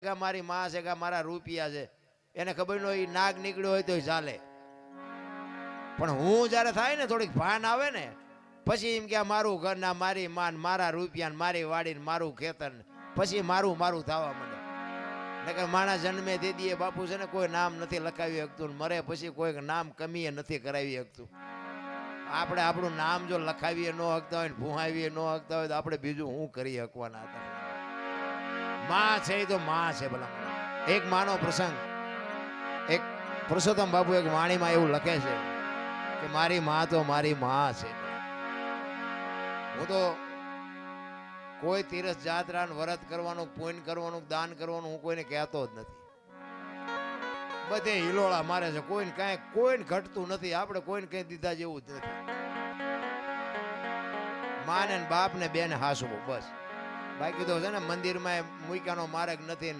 કે મારી માં છે કે મારા રૂપિયા છે, એને ખબર ન હોય નાગ નીકળ્યો હોય તો ચાલે. પણ હું જ્યારે થાય ને થોડીક ભાન આવે ને પછી એમ કે મારું ઘર ના મારી માન મારા રૂપિયા મારી વાડી મારું ખેતર પછી મારું મારું થવા માંડે. નકર માણસ જન્મે દે દીએ બાપુ છે ને કોઈ નામ નથી લખાવી શકતું, મરે પછી કોઈ નામ કમીએ નથી કરાવી શકતું. આપણે આપણું નામ જો લખાવીએ ન હકતા હોય ને ભૂહાવીએ ન હકતા હોય તો આપણે બીજું શું કરી શકવાના હતા. માં છે એ તો માં છે. ભલા એક માનો પ્રસંગ, એક પુરુષોત્તમ બાપુ એક વાણીમાં એવું લખે છે કે મારી માં તો મારી માં છે. હું તો કોઈ તીરથ જાત્રા વ્રત કરવાનું, પુણ્ય કરવાનું, દાન કરવાનું હું કોઈને કહેતો જ નથી. બધે હિલોળા મારે છે, કોઈને કાંઈ કોઈને ઘટતું નથી. આપણે કોઈને કઈ દીધા જેવું જ નથી. માને બાપ ને બેન હાસવું બસ. બાકી તો છે ને મંદિરમાં મૂક્યાનો માર્ગ નથી.